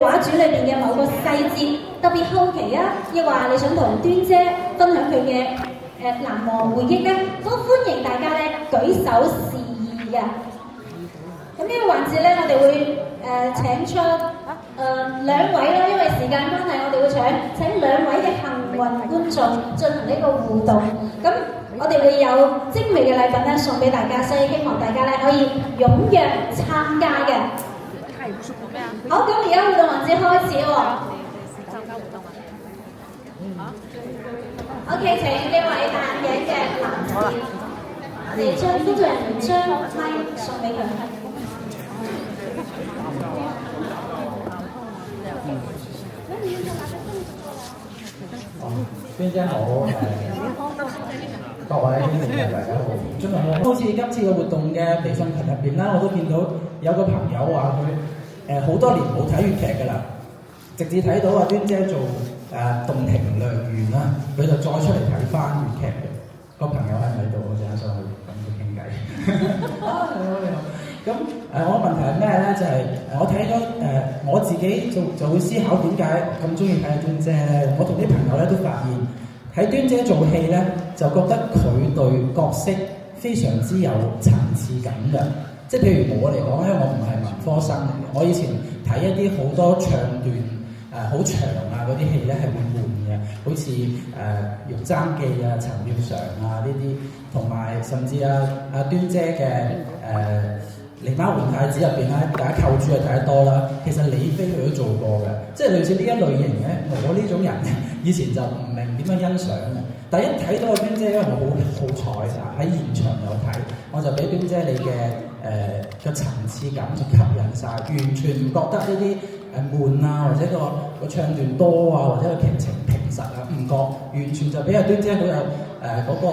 畫主裏邊嘅某個細節特別好奇啊，亦話你想同端姐分享佢嘅難忘回憶咧，都歡迎大家咧舉手示意嘅。咁呢個環節咧，我哋會請出兩位啦，因為時間關係，我哋會請兩位嘅幸運觀眾進行呢個互動。咁我哋會有精美嘅禮品咧送俾大家，所以希望大家咧可以踴躍參加嘅。好，咁而家互動環節開始喎。OK， 請呢位戴眼鏡嘅男士，我哋將工作人員將麥送俾佢。端姐好，各位兄弟大家好，今日好似今次嘅活動嘅微信群入邊啦，我都見到有個朋友話佢好多年冇睇粵劇㗎啦，直至睇到端姐做洞庭良緣啦，佢就再出嚟睇翻粵劇嘅。個朋友喺唔喺度？我陣間上去揾佢傾偈。你好。咁我問題係咩咧？就係、我睇咗我自己就會思考點解咁中意睇端姐咧？我同啲朋友咧都發現睇端姐做戲咧，就覺得佢對角色非常之有層次感嘅。即係譬如我嚟講，因為我唔係文科生嚟嘅，我以前睇一啲好多唱段好長啊嗰啲戲咧係會悶嘅，好似玉簪記啊、陳妙常啊呢啲，同埋甚至端姐嘅狸貓換太子入邊咧，大家構主就睇得多啦。其實李飛佢都做過嘅，即係類似呢一類型嘅。我呢種人以前就唔明點樣欣賞嘅，但一睇到端姐，因為我好彩喺現場有睇，我就俾端姐你嘅層次感就吸引晒，完全唔覺得呢啲悶啊，或者個唱段多啊，或者個劇情平實啊，唔覺，完全就俾端姐好有嗰個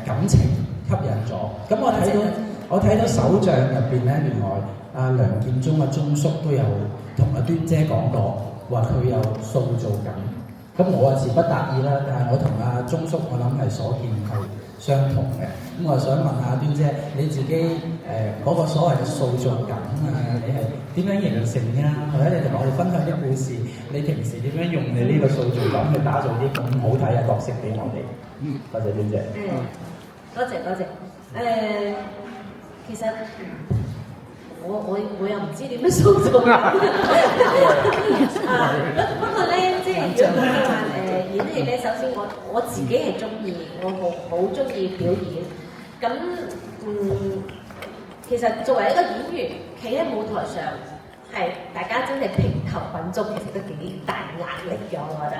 感情吸引咗。咁我睇到首像入邊咧，原來梁建忠鐘叔都有同端姐講過，話佢有塑造感。咁我詞不達意啦，但係我同鐘叔我諗係所見係相同嘅。咁我想問下端姐，你自己嗰個所謂嘅塑造感你係點樣形成啊？或者你同我哋分享啲故事，你平時點樣用你呢個塑造感去打造啲咁好睇嘅角色俾我哋？多謝端姐。多謝。其實我又唔知點樣塑造不過咧，即係如果佢話演戲咧，首先我自己係中意，我好中意表演。咁其實作為一個演員，企喺舞台上係大家真係平頭品足，其實都幾大壓力嘅，我覺得。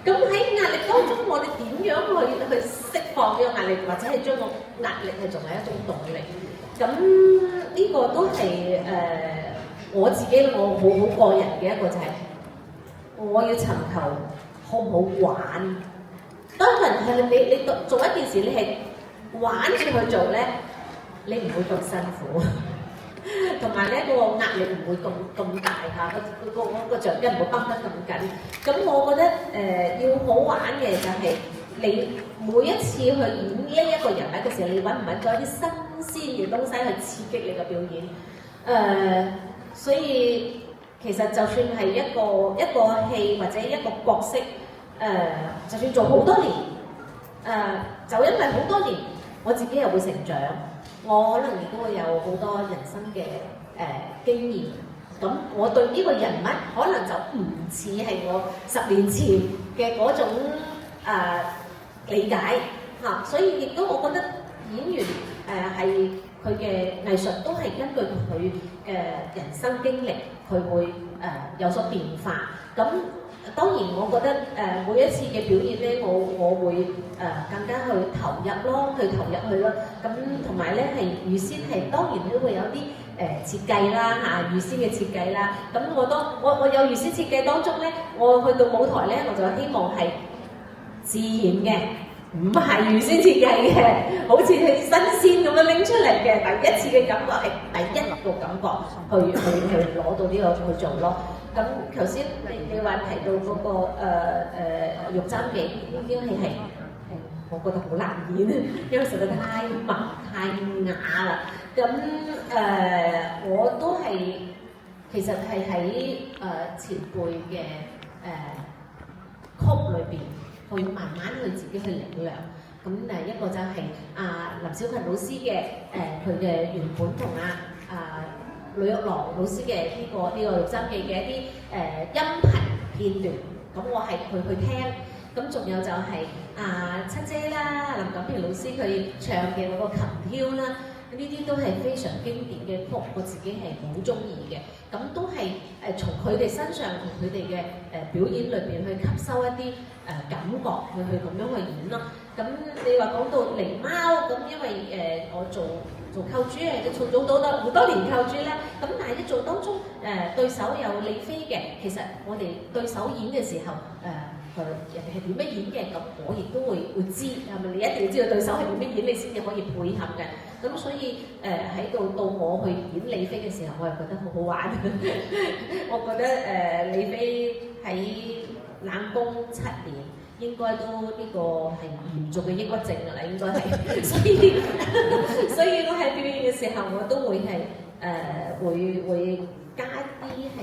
咁喺壓力當中，我哋點樣去釋放呢個壓力，或者係將個壓力係仲係一種動力？咁呢個都係我自己我好個人嘅一個就係、我要尋求好唔好玩。當然係你做一件事，你係玩住去做咧，你唔會咁辛苦。同埋咧，個壓力唔會咁大嚇，個橡筋唔會繃得咁緊。咁我覺得要好玩嘅就係你每一次去演呢一個人物嘅時候，你揾唔揾到一啲新鮮嘅東西去刺激你嘅表演？所以其實就算係一個戲或者一個角色，就算做好多年，就因為好多年，我自己又會成長。我可能亦都會有好多人生嘅經驗，咁我對呢個人物可能就唔似係我10年前嘅嗰種理解嚇，所以亦都我覺得演員係佢嘅藝術都係根據佢嘅人生經歷，佢會有所變化。咁當然我覺得每一次嘅表演咧，我會更加去投入咯，咁同埋咧係預先係當然都會有啲設計啦嚇，預先嘅設計啦。咁我有預先設計當中咧，我去到舞台咧，我就希望係自然嘅，唔係預先設計嘅，好似係新鮮咁樣拎出嚟嘅。第一次嘅感覺係第一個感覺去攞到呢個去做咯。咁頭先你話提到嗰個玉簪記呢啲戲係我覺得好難演，因為實在太密太雅啦。咁我都係其實係喺前輩嘅曲裏邊，去慢慢去自己去領略。咁一個就係林小群老師嘅佢嘅原本同呂玉郎老師嘅呢個錄音記嘅一啲音頻片段，咁我係去聽。咁仲有就係七姐啦，林錦平老師佢唱嘅嗰個琴挑啦，呢啲都係非常經典嘅曲，我自己係好中意嘅。咁都係從佢哋身上同佢哋嘅表演裏邊去吸收一啲感覺，去咁樣去演咯。咁你話講到狸貓，咁因為我做構珠係都做咗好多年構珠咧，咁但係一做當中對手有李飛嘅，其實我哋對手演嘅時候人哋係點樣演嘅，咁我亦都會知，係咪？你一定要知道對手係點樣演，你先至可以配合嘅。咁所以喺到我去演李飛嘅時候，我又覺得好好玩。我覺得李飛喺冷宮7年，應該都呢個係嚴重嘅抑鬱症㗎啦，應該係。所以我喺表演嘅時候，我都會係會加啲係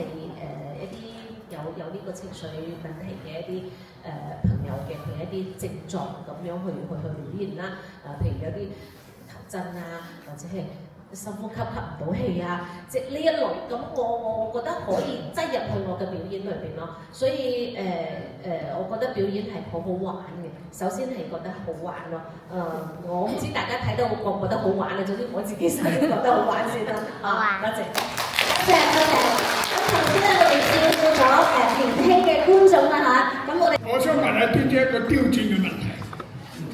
一啲有呢個情緒問題嘅一啲朋友嘅佢一啲症狀咁樣去表現啦。譬如有啲頭震啊，或者係深呼吸吸唔到氣啊，即係呢一類。咁我覺得可以擠入去我嘅表演裏邊咯。所以我覺得表演係好好玩嘅。首先係覺得好玩咯。我唔知大家睇到覺唔覺得好玩啊？總之我自己首先覺得好玩先啦。好啊，多謝。多謝。咁頭先咧，我哋照顧咗年輕嘅觀眾啦嚇，咁我想問下端姐一個刁鑽嘅問題。曾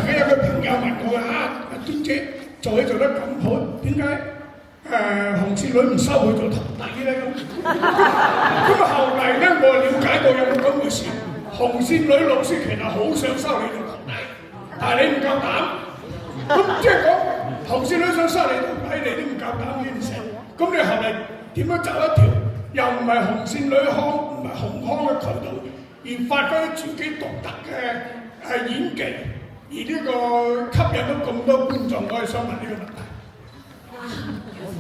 經有個朋友問我端姐做戲做得咁好，點解紅線女唔收佢做徒弟咧？咁後嚟咧，我了解到有冇咁回事。紅線女老師其實好想收你做徒弟，但係你唔夠膽。咁即係講紅線女想收你徒弟，你都唔夠膽應承。咁你後嚟點樣走一條又唔係紅線女腔，唔係紅腔嘅渠道，而發揮自己獨特嘅演技，而呢個吸引到咁多觀眾？我係想問呢個問題。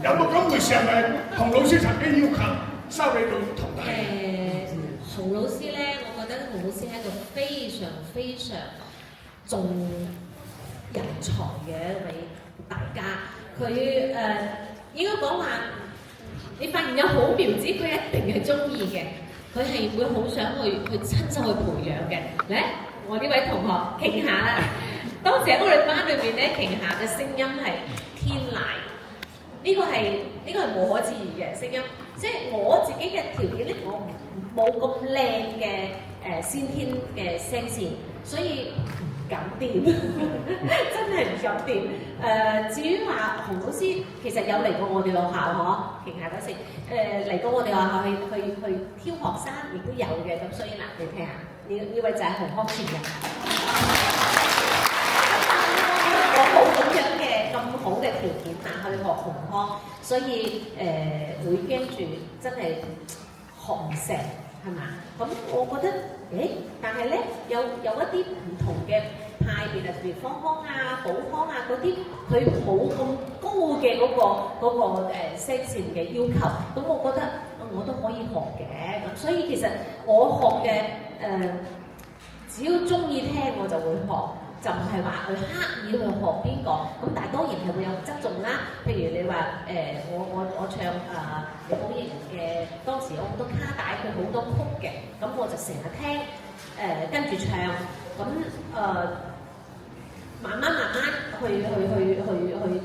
有冇咁回事？係咪洪老師曾經要求收你做徒弟？洪老師咧，我覺得洪老師係一個非常非常重人才嘅一位大家。佢應該講話，你發現有好苗子，佢一定係中意嘅，佢係會好想去親手去培養嘅。嚟，我呢位同學瓊霞啦，當時喺我哋班裏邊咧，瓊霞嘅聲音係天籟，呢個係無可置疑嘅聲音。即係我自己嘅條件咧，我冇咁靚嘅先天嘅聲線，所以唔敢掂，真係唔敢掂。至於話洪老師其實有嚟過我哋學校嗬，瓊霞嗰時嚟過我哋學校去挑學生，亦都有嘅。咁所以嗱，你聽下呢位就係洪康前人，我冇咁樣嘅咁好嘅條件去學洪康，所以會驚住真係學唔成係嘛？咁我覺得但係咧有一啲唔同嘅派別啊，譬如方腔啊、寶腔啊嗰啲，佢冇咁高嘅嗰個聲線嘅要求，咁我覺得我都可以學嘅。咁所以其實我學嘅只要中意聽我就會學，就唔係話去刻意去學邊個。咁但係當然係會有側重啦。譬如你話我唱李寶瑩嘅，當時有好多卡帶，佢好多曲嘅，咁我就成日聽跟住唱，咁慢慢去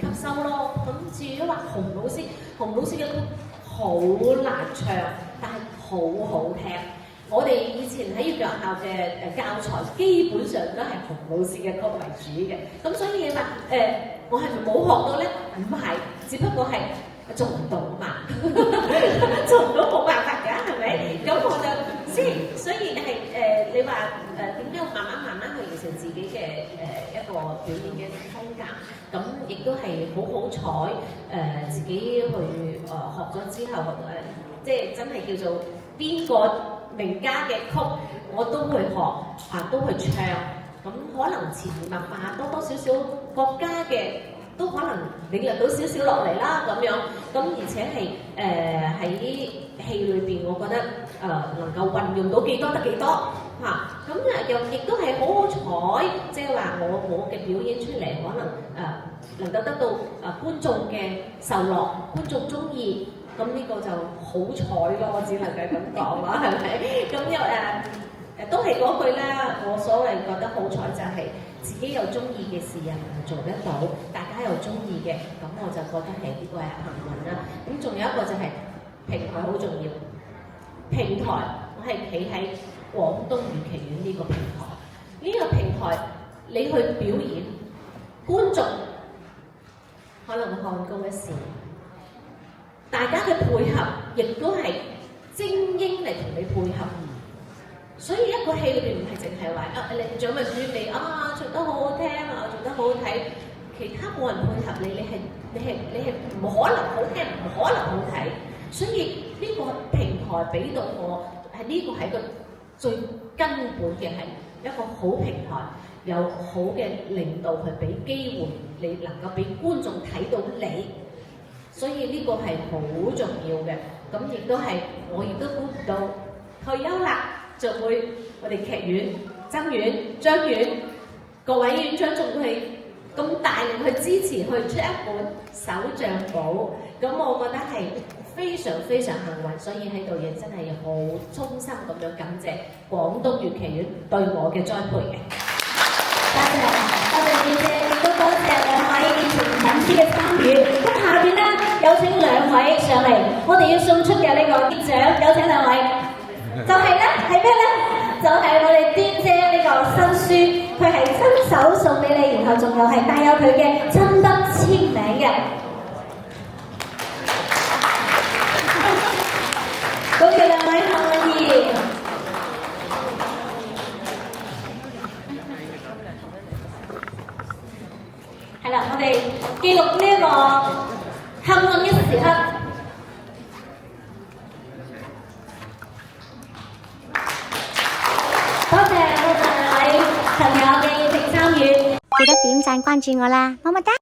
吸收咯。咁至於話洪老師嘅歌好難唱，但係好好聽。我哋以前喺粵劇學校嘅教材基本上都係洪老師嘅歌為主嘅，咁所以你話我係咪冇學到咧？唔係，只不過係做唔到嘛，做唔到冇辦法㗎，係咪？咁我就所以係你話點解慢慢去形成自己嘅一個表演嘅風格？咁亦都係好彩自己去學咗之後即係真係叫做邊個名家嘅曲我都會學都會唱。咁可能潛移默化多少少國家嘅都可能領略到少少落嚟啦咁樣。咁而且係喺戲裏邊，我覺得能夠運用到幾多得幾多嚇。咁又亦都係好好彩，即係話我嘅表演出嚟，可能能夠得到觀眾嘅受落，觀眾中意。咁呢個就好彩咯，我只能夠咁講啦，係咪？咁又都係嗰句啦，我所謂覺得好彩就係自己有中意嘅事又做得到，大家又中意嘅，咁我就覺得係呢個係幸運啦。咁仲有一個就係平台好重要，平台我係企喺廣東粵劇院呢個平台，呢個平台你去表演，觀眾可能看高一線。大家嘅配合亦都係精英嚟同你配合，所以一個戲裏邊唔係淨係話你獎咪主你唱得好好聽做得好好睇，其他冇人配合你，你係唔可能好聽，唔可能好睇。所以呢個平台俾到我係呢個係個最根本嘅係一個好平台，有好嘅領導去俾機會你能夠俾觀眾睇到你。所以呢個係好重要嘅，咁亦都係我亦都估唔到退休啦，就會我哋劇院、曾院、張院各位院長仲會咁大力去支持，去出一本手帳簿，咁我覺得係非常非常幸運，所以喺度亦真係好衷心咁樣感謝廣東粵劇院對我嘅栽培嘅。多謝姐姐，亦都多謝兩位以前粉絲嘅參與。咁下邊咧有請兩位上嚟，我哋要送出嘅呢個獎，有請兩位。就係咧，係咩咧？就係我哋端姐呢個新書，佢係親手送俾你，然後仲有係帶有佢嘅親筆簽名嘅。恭喜兩位幸運兒！係啦，我哋記錄呢一個幸運嘅時刻。多謝兩位朋友嘅熱情參與，記得點讚關注我啦，麼麼噠！